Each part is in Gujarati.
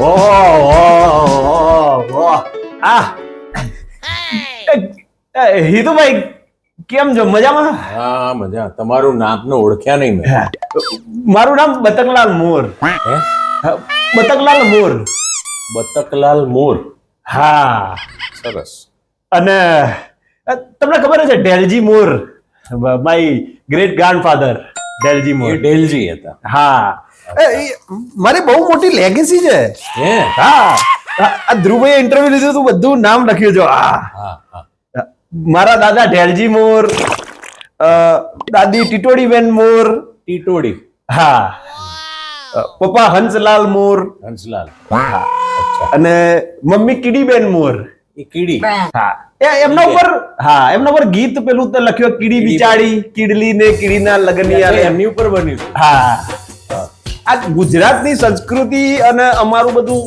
ઓહો આ હિતુભાઈ કેમ છો? મજામાં? હા મજા. તમારું નામ ને ઓળખ્યા નહીં મેં. મારું નામ બતકલાલ મોર. હે? બતકલાલ મોર. બતકલાલ મોર. હા. સરસ. અને તમને ખબર છે ડેલજી મોર, માય ગ્રેટ ગ્રાન્ડફાધર ડેલજી મોર. એ ડેલજી હતા. હા, મારી બહુ મોટી લેગેસી છે. હે? હા, આ ધ્રુવભાઈએ ઇન્ટરવ્યુ લીધું તું, બધું નામ લખ્યું છે. હા હા. મારા દાદા ડેલજી મોર, દાદી ટીટોડીબેન મોર. ટીટોડી. હા, પપ્પા હંસલાલ મોર. હંસલાલ. હા, અચ્છા. અને મમ્મી કીડીબેન મોર. એ કીડી. હા, એમના ઉપર, હા, એમના ઉપર ગીત પેલું તો લખ્યું, કીડી બિચારી, કીડલી ને કીડીના લગન. એમની ઉપર બન્યું હતું. હા, આ ગુજરાતની સંસ્કૃતિ અને અમારું બધું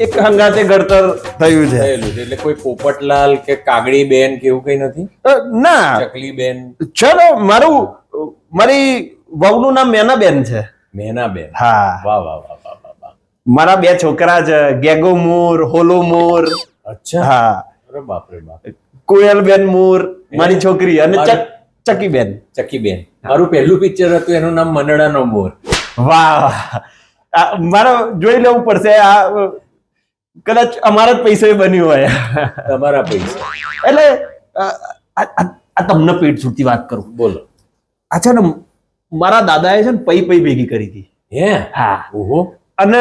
એક હંગાતે ઘડતર થયું છે. થયેલું છે. એટલે કોઈ પોપટલાલ કે કાગડી બેન કે એવું કઈ નથી? ના, ચકલી બેન. ચલો, મારી વહુનું નામ મેનાબેન છે. મેનાબેન. હા. વાહ વાહ વાહ વાહ વાહ વાહ. મારા બે છોકરા છે, ગેગો મોર, હોલો મોર. અચ્છા. હા. અરે બાપ રે બાપ. કોયલબેન મોર મારી છોકરી, અને ચકીબેન. ચકીબેન. મારું પહેલું પિક્ચર હતું, એનું નામ મનડાનો મોર. વાહ, મારે જોઈ લેવું પડશે. આ કદાચ અમારા જ પૈસે બન્યું હોય. તમારા પૈસા. એટલે આ તમને પેટ છૂટતી વાત કરું. બોલો. આ છે ને, મારા દાદાએ છે ને પૈ ભેગી કરી હતી. હે? હા. ઓહો. અને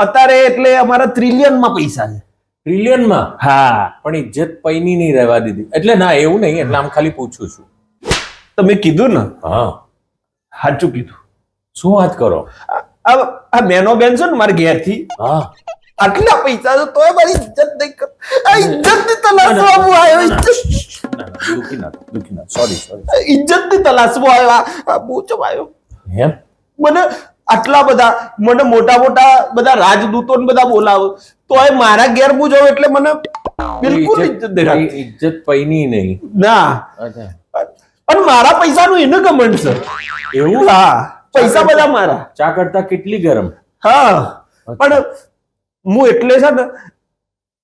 અત્યારે એટલે અમારા ટ્રિલિયનમાં પૈસા છે. ટ્રિલિયનમાં? હા. પણ ઇજ્જત પૈની નહીં રહેવા દીધી. એટલે ના, એવું નહીં. એટલે આમ ખાલી પૂછું છું. તમે કીધું ને, હા, સાચું કીધું. શું વાત કરો? આ મેનો બેન છે ને મારા ઘેરથી, હા. આટલા પૈસા છે તોય મારી ઇજ્જત નહીં કર. આ ઇજ્જતની તલાશમાં હું આવ્યો. દુખી ના. સોરી. ઇજ્જતની તલાશમાં આવ્યો. આ બોચો આવ્યો. એમ? મને આટલા બધા, મને મોટા મોટા બધા રાજદૂતો ને બધા બોલાવો, તોય મારા ઘેર હું જાઉં એટલે મને બિલકુલ ઇજ્જત દેખાય. ઇજ્જત પૈની નહીં. ના. અચ્છા. અને મારા પૈસાનું એને કમેન્ટ છે. એવું? હા, પૈસા બધા મારા. ચા કરતા કેટલી ગરમ. હા, પણ હું એટલે છે ને,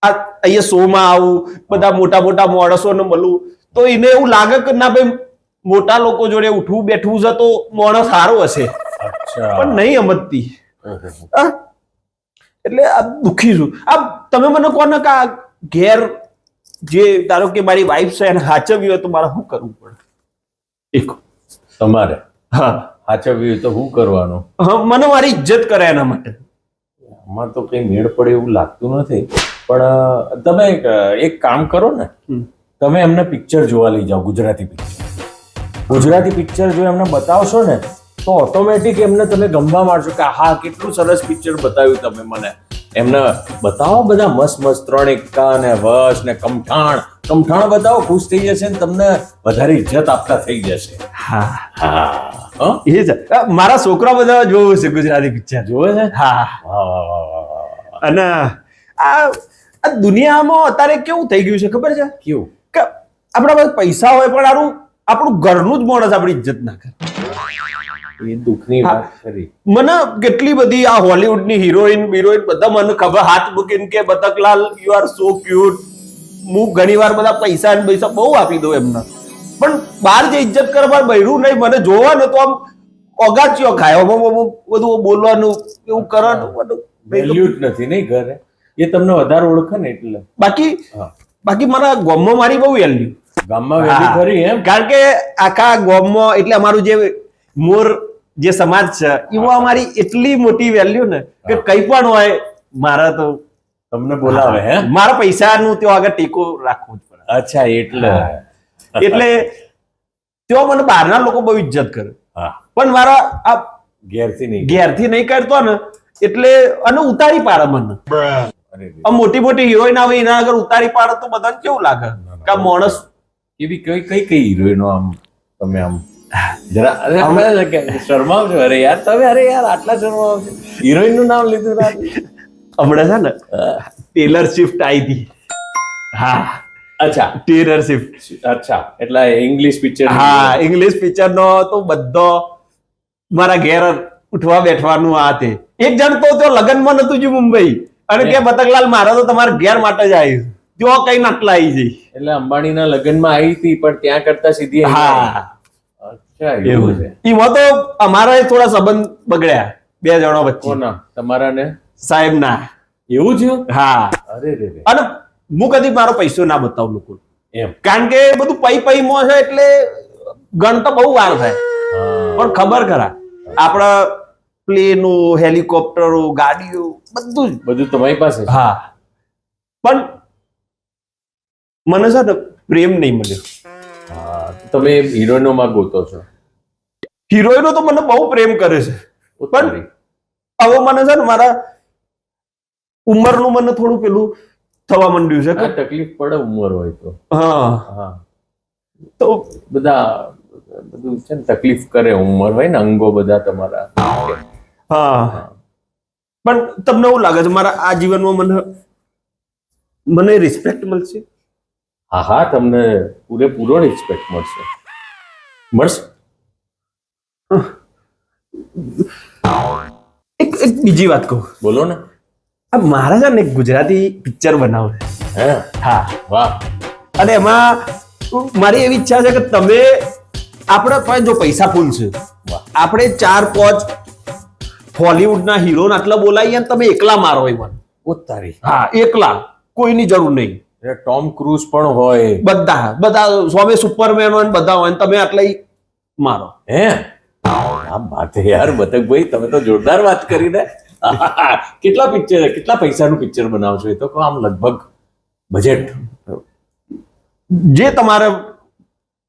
અહીંયા શો માં આવું, બધા મોટા મોટા માણસોને મળું, તો એને એવું લાગે કે ના ભાઈ, મોટા લોકો જોડે ઉઠવું બેઠવું છે તો માણસ સારો હશે. અચ્છા. પણ નહીં સમજતી. એટલે આ દુઃખી છું. આ તમે મને કહો ને કે આ ઘેર જે ધારો કે મારી વાઈફ છે એને સાચવવી હોય તો મારે શું કરવું પડે? એક તમારે હા, સાચવ્યું તો શું કરવાનું? હા, મને મારી ઇજ્જત કરે એના માટે. આમાં તો કઈ મેળ પડે એવું લાગતું નથી. પણ તમે એક કામ કરો ને, તમે એમને પિક્ચર જોવા લઈ જાઓ. ગુજરાતી પિક્ચર જો એમને બતાવશો ને તો ઓટોમેટિક એમને તમે ગમવા માંડશો કે હા, કેટલું સરસ પિક્ચર બતાવ્યું તમે મને. એમને બતાવો બધા મસ્ત 3 એક્કા ને વશ ને કમઠાણ બતાવો, ખુશ થઈ જશે ને તમને વધારે ઇજ્જત આપતા થઈ જશે. હા, હા, એ છે. મારા છોકરા બધા જોવું છે ગુજરાતી પિક્ચર. જોવે છે? હા. વાહ. અને આ દુનિયામાં અત્યારે કેવું થઈ ગયું છે ખબર છે? કેવું? કે આપણા પાસે પૈસા હોય પણ આપણું ઘરનું જ માણસ આપણી ઇજ્જત ના કરે. એ દુઃખની વાત કરી. મને કેટલી બધી આ હોલીવુડની હિરોઈન બધા મને ખબર, હાથ મૂકીને કે બતકલાલ યુ આર સો ક્યુટ. હું ઘણી વાર બધા પૈસા બહુ આપી દઉં એમને, પણ બહાર જે ઇજ્જત કરવા બૈરું નહીં, મને જોવા ને તો આમ ઓગાચ્યો ખાય, બધું બોલવાનું એવું કરવાનું બધું વેલ્યુ જ નથી નહીં ઘરે. એ તમને વધારે ઓળખે ને એટલે. બાકી મારા ગામમાં મારી બહુ વેલ્યુ. ગામમાં વેલ્યુ ખરી એમ? કારણ કે આખા ગામમાં એટલે અમારું જે મોર જે સમાજ છે એમાં અમારી એટલી મોટી વેલ્યુ ને કે કઈ પણ હોય મારા તો તમને બોલાવે. હે? મારા પૈસાનું ત્યાં આગળ ટેકો રાખવું જ પડે. અચ્છા, એટલે ત્યાં મને બહારના લોકો બહુ ઇજ્જત કરે. હા, પણ મારા આ ઘેરથી નહીં કરતો ને એટલે, અને ઉતારી પાડે મને. મોટી મોટી હિરોઈન આવે એના આગળ ઉતારી પાડે તો બધાને કેવું લાગે કે આ માણસ. એવી કઈ હિરોઈનો આમ તમે આમ જરા શરમાવ છો? અરે યાર આટલા શરમાવ છો? હિરોઈન નું નામ લીધું હમણાં છે ને ટેલર સ્વિફ્ટ આવી હતી. હા. અચ્છા, ટેલર સ્વિફ્ટ. અચ્છા, એટલે ઇંગ્લિશ પિક્ચર. હા, ઇંગ્લિશ પિક્ચર નો તો બધો મારા ઘેર ઉઠવા બેઠવાનું આ તે. એક જણ તો લગ્નમાં નતું જ મુંબઈ, અને કે બતકલાલ મારા તો તમારા ઘેર માટે જ આવી જો કઈ નાટલા આવી જઈ. એટલે અંબાણીના લગ્નમાં આવી હતી પણ ત્યાં કરતા સીધી અહીં હા આવી. અચ્છા એવું છે. એમાં તો અમારા થોડા સંબંધ બગડ્યા બે જણા વચ્ચે. કોના તમારા ને સાહેબ ના. એવું થયું? હા અરે રે રે. અને હું કદી મારો પૈસો ના બતાવું લોકો, એમ કારણ કે બધું પૈ માં છે એટલે ગણતા બહુ વાર થાય. હા. પણ ખબર ખરા આપણા પ્લેનો, હેલિકોપ્ટરો, ગાડીઓ બધું જ. બધું તમારી પાસે છે? હા પણ મને છે ને પ્રેમ નહીં મળ્યો. હા તમે હિરોઈનોમાં ગોતો છો? હિરોઈનો તો મને બહુ પ્રેમ કરે છે, પણ ઉતારી. હવે મને છે ને મારા ઉંમરનું મને થોડું પેલું થવા માંડ્યું છે હા કે તકલીફ પડે ઉંમર હોય તો. હા હા તો બધું છે ને તકલીફ કરે ઉંમર હોય ને, અંગો બધા તમારા. હા પણ તમને એવું લાગે છે મારા આ જીવનમાં મને રિસ્પેક્ટ મળશે? હા હા તમને પૂરેપૂરો રિસ્પેક્ટ મળશે. એક બીજી વાત કહું. બોલો ને. આ મારા છે ને એક ગુજરાતી પિક્ચર બનાવે છે. હે? હા વાહ. અને એમાં મારી એવી ઈચ્છા છે કે તમે આપણે પાસે જો પૈસા ફૂલ છે, વાહ. આપણે 4-5 હોલીવુડના હીરો આટલા બોલાવીએ ને તમે એકલા મારો એમાં. ઉતારી. હા એકલા, કોઈની જરૂર નહીં. ટોમ ક્રૂઝ પણ હોય. બધા સ્વામી સુપરમેન હોય ને બધા હોય ને તમે આટલા મારો. હે? આ વાત છે યાર બતકભાઈ, તમે તો જોરદાર વાત કરી ને. કેટલા પૈસાનું પિક્ચર બનાવશો એ તો કહો, આમ લગભગ બજેટ? જે તમારે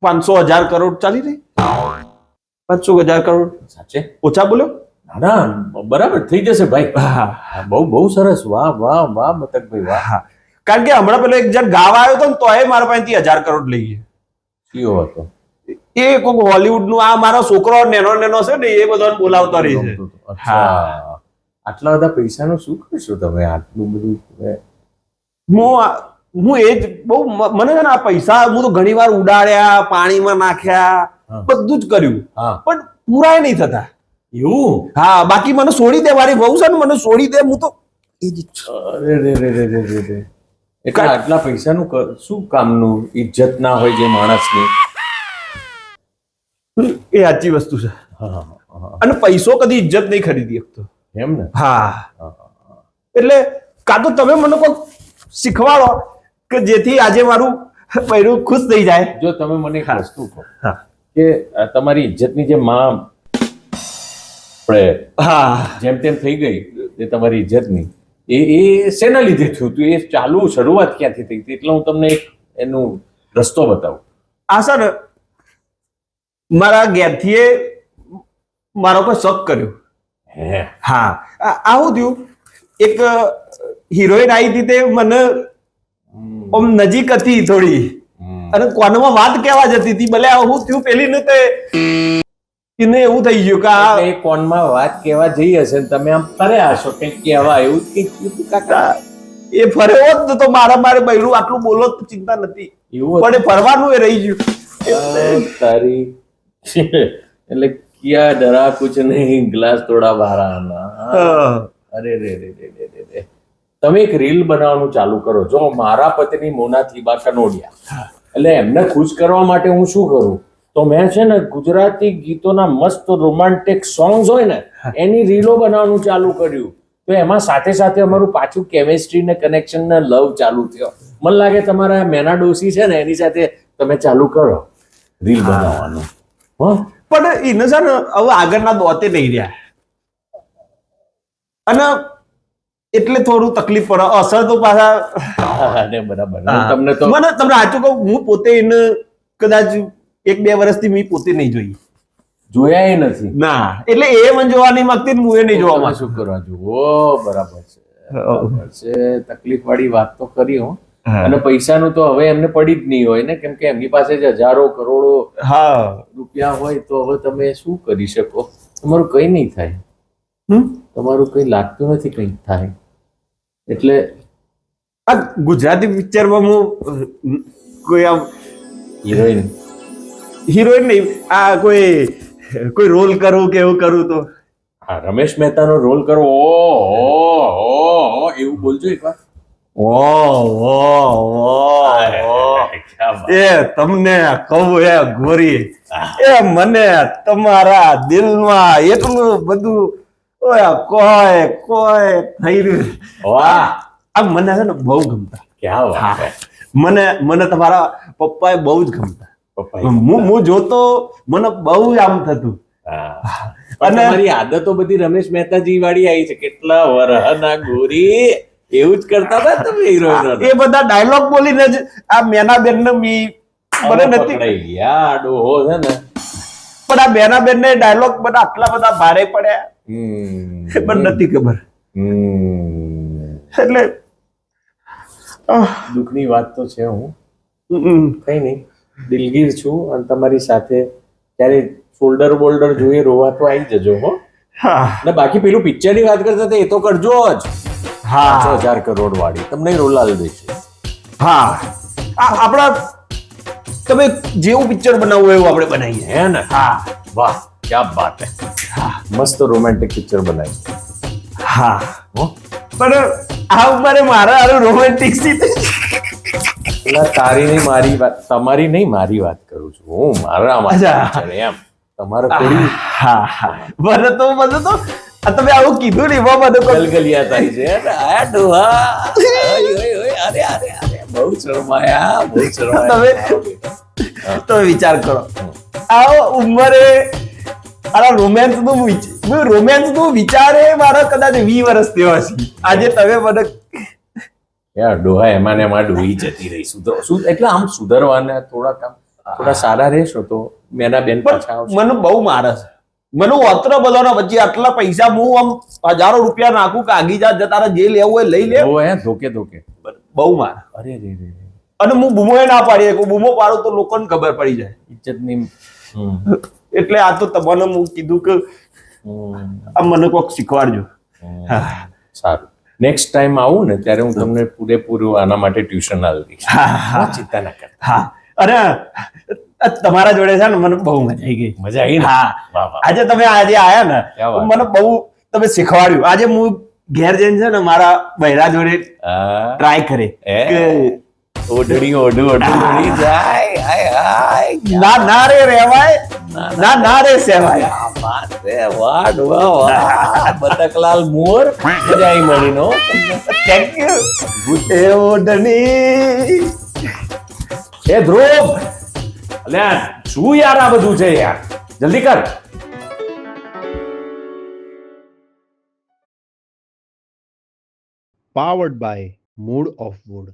500,000 કરોડ ચાલી રહી. 500,000 કરોડ સાચે? ઓછા બોલ્યો? ના બરાબર થઈ જશે ભાઈ. હા બહુ સરસ. વાહ વાહ વાહ બતકભાઈ વાહ. હા કારણ કે હમણાં પેલો એક જણ ગાવા આવ્યો હતો ને તોય મારા પાસેથી 1,000 કરોડ લઈ ગયા. કયો હતો? એ કોઈક હોલીવુડ નું, આ મારો છોકરો નેનો છે ને એ બધાને બોલાવતો રહી છે. અચ્છા આટલા બધા પૈસાનું શું કરશો તમે? આટલું બધું હું એ જ બહુ મને છે ને આ પૈસા હું તો ઘણી વાર ઉડાડ્યા, પાણીમાં નાખ્યા, હા. બધું જ કર્યું, હા પણ પૂરાય નહીં થતા. એવું? હા બાકી મને છોડી દે, મારી વહુ છે ને મને છોડી દે, હું તો એ જ ઈચ્છું. અરે રે રે રે રે રે રે. એટલે આટલા પૈસાનું શું કામનું? ઇજ્જત ના હોય જે માણસની. એ સાચી વસ્તુ છે. હા હા હા. અને પૈસો કદી ઇજ્જત નહીં ખરીદી શકતો. એમ ને? હા હા. એટલે કાં તો તમે મને કોઈ શીખવાડો કે જેથી આજે મારું પૈરું ખુશ થઈ જાય. જો તમે મને એક વસ્તુ કહો હા કે તમારી ઇજ્જતની જે માં આપણે હા જેમ તેમ થઈ ગઈ, એ તમારી ઇજ્જતની એ શેના લીધે થયું હતું? એ શરૂઆત ક્યાંથી થઈ હતી? એટલે હું તમને એક એનું રસ્તો બતાવું. આ સર મારા ઘેરથી મારો કોઈ શક કર્યો. હે? હા આવું થયું, એક હિરોઈન આવી હતી, તે મને આમ નજીક હતી થોડી, અને કોનમાં વાત કહેવા જતી હતી, ભલે હું થયું પેલી ને તે એને એવું થઈ ગયું કે આ એ કોનમાં વાત કહેવા જઈ હશે ને તમે આમ ફર્યા હશો કંઈક કહેવા, એવું જ કંઈક થયું હતું કાકા? એ ફર્યો હોત ને તો મારે બૈરું આટલું બોલો તો ચિંતા નથી, એવું પણ એ ફરવાનું એ રહી ગયું. તારી એટલે કિયા ડરા કુછ નહીં, ગ્લાસ થોડા બારાના. અરે રે રે રે રે રે રે. તમે એક રીલ બનાવવાનું ચાલુ કરો. જો મારા પત્ની મોના થીબા કનોડિયા, એટલે એમને ખુશ કરવા માટે હું શું કરું, તો મેં છે ને ગુજરાતી ગીતોના મસ્ત રોમાન્ટિક સોંગ્સ હોય ને એની રીલો બનાવવાનું ચાલુ કર્યું. તો એમાં સાથે સાથે અમારું પાછું કેમિસ્ટ્રી ને કનેક્શન ને લવ ચાલુ થયો. મને લાગે તમારા મેના ડોસી છે ને એની સાથે તમે ચાલુ કરો રીલ બનાવવાનું. પણ એને છે ને હવે આગળના દોતે નહીં રહ્યા, અને એટલે થોડું તકલીફ પડે. અસર તો પાછા બરાબર. તમને તો મને તમને સાચું કહું, હું પોતે એને કદાચ 1-2 વર્ષથી મેં પોતે નહીં જોઈ. જોયા નથી ના, એટલે એ મને જોવા નહીં માંગતી ને હું એ નહીં જોવા માંગતો. શું કરવા જુઓ? બરાબર છે. તકલીફ વાળી વાત તો કરી હો. અને પૈસાનું તો હવે એમને પડી જ નહીં હોય ને, કેમ કે એમની પાસે જ હજારો કરોડો રૂપિયા હોય તો હવે તમે શું કરી શકો? તમારું કઈ નહીં થાય. તમારું કઈ લાગતું નથી કઈ થાય. એટલે આ ગુજરાતી પિક્ચરમાં હું કોઈ આમ હિરોઈન નહીં, આ કોઈ રોલ કરું કે એવું કરું તો હા, રમેશ મહેતાનો રોલ કરવો, ઓહો એવું બોલજો એકવાર. એ તમને કહું એ ગોરી એ મને તમારા દિલમાં એટલું બધું ઓય કોઈ કોઈ થઈ રહ્યું. વાહ, આ મને છે ને બહુ ગમતા. ક્યાં વાત છે. મને મને તમારા પપ્પાએ બહુ જ ગમતા. પપ્પા હું જોતો મને બહુ જ આમ થતું. અને તમારી આદતો બધી રમેશ મહેતાજી વાળી આવી છે. કેટલા વરહના ગોરી એવું જ કરતા હતા તમે હિરોઈનો. એ બધા ડાયલોગ બોલીને જ આ મેનાબેન ને મને નથી પકડાઈ ગયા ડોહો છે ને. પણ આ મેનાબેન ને ડાયલોગ બધા આટલા બધા ભારે પડ્યા પણ નથી ખબર. એટલે દુઃખની વાત તો છે. હું કઈ નહીં, દિલગીર છું અને તમારી સાથે ક્યારે શોલ્ડર બોલ્ડર જોઈએ રોવા તો આવી જજો હો. ને બાકી પેલું પિક્ચર ની વાત કરતા હતા એ તો કરજો જ. 5,000 કરોડ વાળી તમને રોલાલ દેશે. હા આપણા તમે જેવું પિક્ચર બનાવવું એવું આપણે બનાવીએ હે ને. હા વાહ ક્યા બાત હે. મસ્ત રોમેન્ટિક પિક્ચર બનાવી. હા પણ આ ઉંમરે મારા હારું રોમેન્ટિક સીન તારી નહીં મારી વાત, તમારી નહીં મારી વાત કરું છું હું. મારા માટે એમ તમારે થોડી મને તો તમે આવું કીધું ને એમાં મને ગલગલિયા થાય છે. આ ડોહા અરે અરે અરે બહુ શરમાયા બહુ શરમાયા. તમે વિચાર કરો આ ઉંમરે રોમેન્સ નું વિચારે મારા કદાચ 20 વર્ષ થયો હશે. આજે તમે મને યાર ડોહા એમાં ને એમાં ડોહી જતી રહી. એટલે આમ સુધરવાના થોડા સારા રહેશો તો મેના બેન પાછા આવશે. મને બહુ મારે છે. મને ઓત્ર બધો પછી આટલા પૈસા હું આમ હજારો રૂપિયા નાખું કે આગી જાત તારે જે લેવું હોય લઈ લે. ધોકે બહુ મારે. અરે રે રે. અને હું બૂમો ના પાડી શકું. બૂમો પાડું તો લોકોને ખબર પડી જાય ઇજ્જતની. એટલે આ તો તમને હું કીધું કે આ મને કોક શીખવાડજો. સારું, નેક્સ્ટ ટાઈમ આવું ને ત્યારે હું તમને પૂરેપૂરું આના માટે ટ્યુશન આલી દઈશ. ચિંતા ના કરતા. હા અરે તમારા જોડે છે ને મને બહુ મજા આવી ગઈ. મજા આવી ને. હા આજે તમે આયા ને મને બહુ તમે શીખવાડ્યું. આજે હું ઘેર જઈને છે ને મારા બૈરા જોડે ટ્રાય કરે કે ઓઢણી ઓઢણી જાય. ના રે રેવાય ના રે સેવાય. વાહ ડોહા વાહ. બતકલાલ મોર મજા આવી મળીનો. Thank you. એ ઓઢણી એ ધ્રુવ અલ્યા શું યાર આ બધું છે યાર, જલ્દી કર. Powered by Mood of Wood.